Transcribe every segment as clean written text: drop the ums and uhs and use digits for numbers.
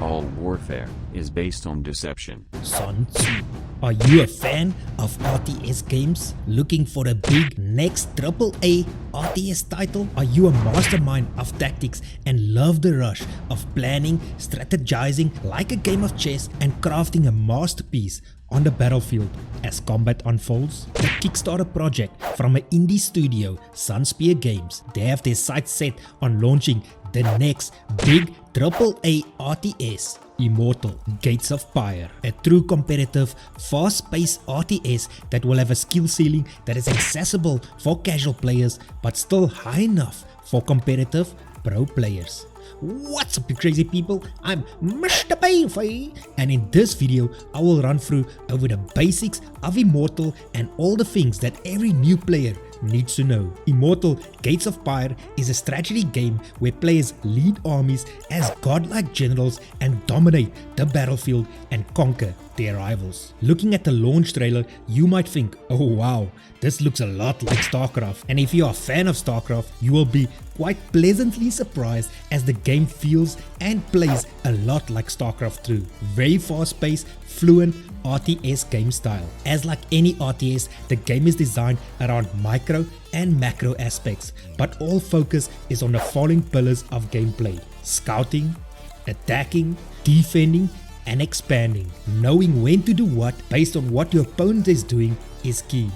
All warfare is based on deception. Sun Tzu. Are you a fan of RTS games? Looking for a big next AAA RTS title? Are you a mastermind of tactics and love the rush of planning, strategizing like a game of chess and crafting a masterpiece on the battlefield as combat unfolds? The Kickstarter project from an indie studio, Sunspear Games, they have their sights set on launching the next big AAA RTS, Immortal Gates of Pyre, a true competitive, fast-paced RTS that will have a skill ceiling that is accessible for casual players but still high enough for competitive pro players. What's up you crazy people, I'm MrBeefy, and in this video I will run through over the basics of Immortal and all the things that every new player needs to know. Immortal Gates of Pyre is a strategy game where players lead armies as godlike generals and dominate the battlefield and conquer their rivals. Looking at the launch trailer, you might think, oh wow, this looks a lot like StarCraft, and if you are a fan of StarCraft, you will be quite pleasantly surprised as the game feels and plays a lot like StarCraft 2. Very fast paced, fluent RTS game style. As like any RTS, the game is designed around micro and macro aspects, but all focus is on the following pillars of gameplay: scouting, attacking, defending, and expanding. Knowing when to do what based on what your opponent is doing is key,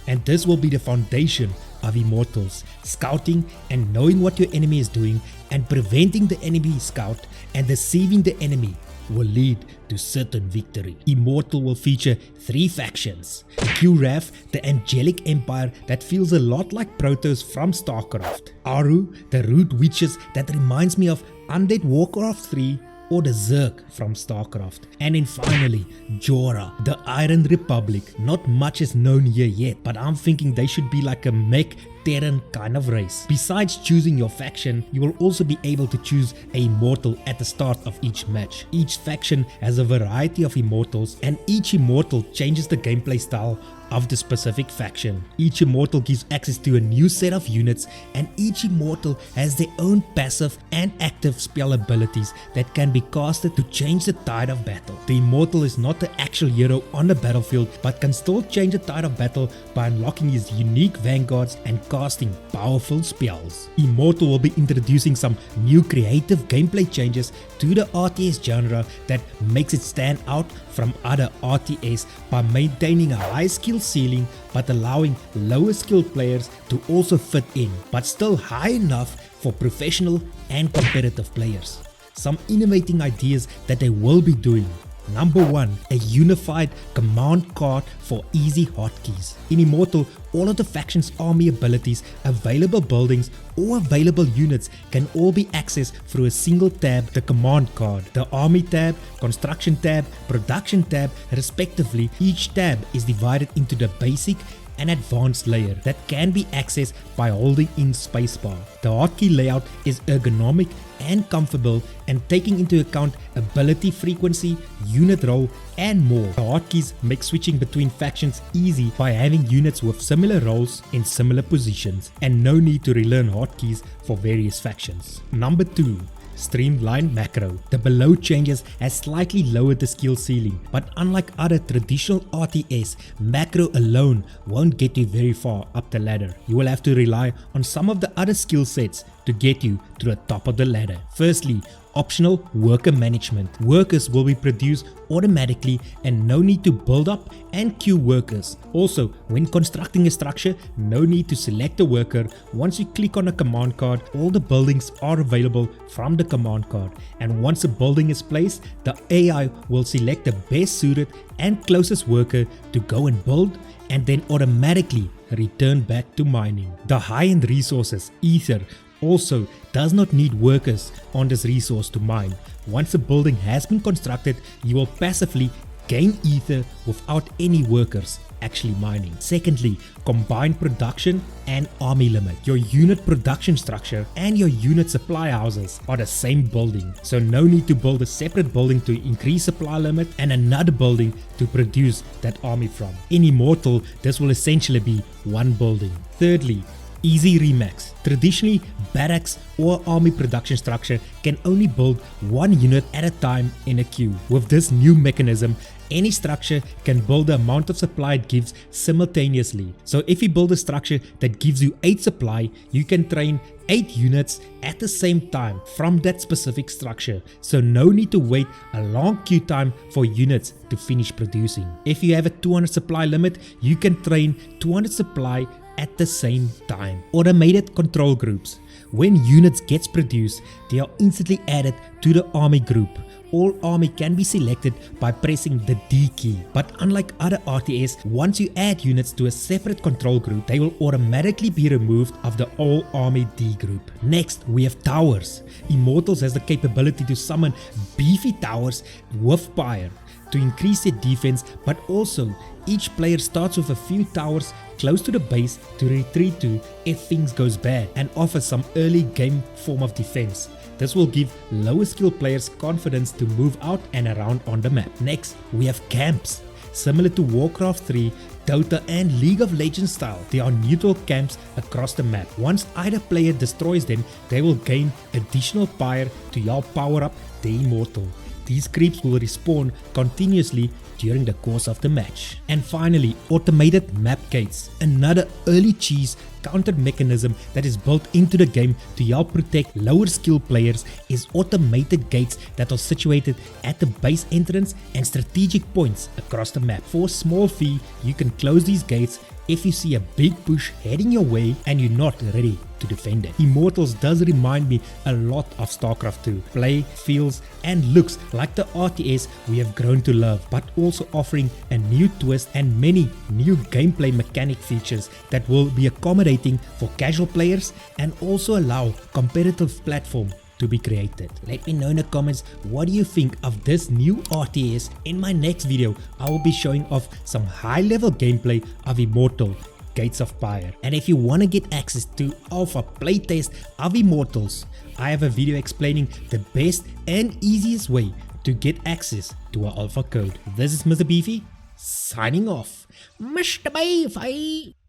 and this will be the foundation of Immortals. Scouting and knowing what your enemy is doing and preventing the enemy scout and deceiving the enemy will lead to certain victory. Immortal will feature 3 factions: Qraf, the angelic empire that feels a lot like Protoss from StarCraft; Aru, the root witches that reminds me of Undead Warcraft 3 or the Zerg from StarCraft; and then finally Jorah, the Iron Republic. Not much is known here yet, but I'm thinking they should be like a mech Terran kind of race. Besides choosing your faction, you will also be able to choose an Immortal at the start of each match. Each faction has a variety of Immortals, and each Immortal changes the gameplay style of the specific faction. Each Immortal gives access to a new set of units, and each Immortal has their own passive and active spell abilities that can be casted to change the tide of battle. The Immortal is not the actual hero on the battlefield, but can still change the tide of battle by unlocking his unique vanguards and casting powerful spells. Immortal will be introducing some new creative gameplay changes to the RTS genre that makes it stand out from other RTS by maintaining a high skill ceiling but allowing lower skilled players to also fit in, but still high enough for professional and competitive players. Some innovating ideas that they will be doing: number 1, a unified command card for easy hotkeys. In Immortal, all of the faction's army abilities, available buildings, or available units can all be accessed through a single tab, the command card. The army tab, construction tab, production tab, respectively. Each tab is divided into the basic and advanced layer that can be accessed by holding in spacebar. The hotkey layout is ergonomic and comfortable and taking into account ability frequency, unit role, and more. The hotkeys make switching between factions easy by having units with similar roles in similar positions, and no need to relearn hotkeys for various factions. Number 2, Streamlined Macro. The below changes has slightly lowered the skill ceiling, but unlike other traditional RTS, macro alone won't get you very far up the ladder. You will have to rely on some of the other skill sets to get you to the top of the ladder. Firstly, optional worker management. Workers will be produced automatically and no need to build up and queue workers. Also, when constructing a structure, no need to select a worker. Once you click on a command card, all the buildings are available from the command card, and once a building is placed, the AI will select the best suited and closest worker to go and build, and then automatically return back to mining. The high-end resources, Ether, also does not need workers on this resource to mine. Once a building has been constructed, you will passively gain Ether without any workers actually mining. Secondly, combined production and army limit. Your unit production structure and your unit supply houses are the same building, so no need to build a separate building to increase supply limit and another building to produce that army from. In Immortal, this will essentially be one building. Thirdly, Easy remax. Traditionally, barracks or army production structure can only build one unit at a time in a queue. With this new mechanism, any structure can build the amount of supply it gives simultaneously. So if you build a structure that gives you 8 supply, you can train 8 units at the same time from that specific structure. So no need to wait a long queue time for units to finish producing. If you have a 200 supply limit, you can train 200 supply at the same time. Automated control groups. When units gets produced, they are instantly added to the army group. All army can be selected by pressing the D key, but unlike other RTS, once you add units to a separate control group, they will automatically be removed of the all army D group. Next, we have towers. Immortals has the capability to summon beefy towers with Pyre to increase their defense, but also each player starts with a few towers close to the base to retreat to if things goes bad, and offers some early game form of defense. This will give lower skill players confidence to move out and around on the map. Next, we have camps. Similar to Warcraft 3, Dota and League of Legends style, there are neutral camps across the map. Once either player destroys them, they will gain additional Pyre to help power up the Immortal. These creeps will respawn continuously during the course of the match. And finally, automated map gates. Another early cheese counter mechanism that is built into the game to help protect lower skill players is automated gates that are situated at the base entrance and strategic points across the map. For a small fee, you can close these gates if you see a big push heading your way and you're not ready to defend it. Immortals does remind me a lot of StarCraft 2. Play, feels and looks like the RTS we have grown to love, but also offering a new twist and many new gameplay mechanic features that will be accommodating for casual players and also allow competitive platform to be created. Let me know in the comments what do you think of this new RTS. In my next video, I will be showing off some high level gameplay of Immortal Gates of Pyre. And if you want to get access to alpha playtest of Immortals, I have a video explaining the best and easiest way to get access to our alpha code. This is MrBeefy signing off. MrBeefy!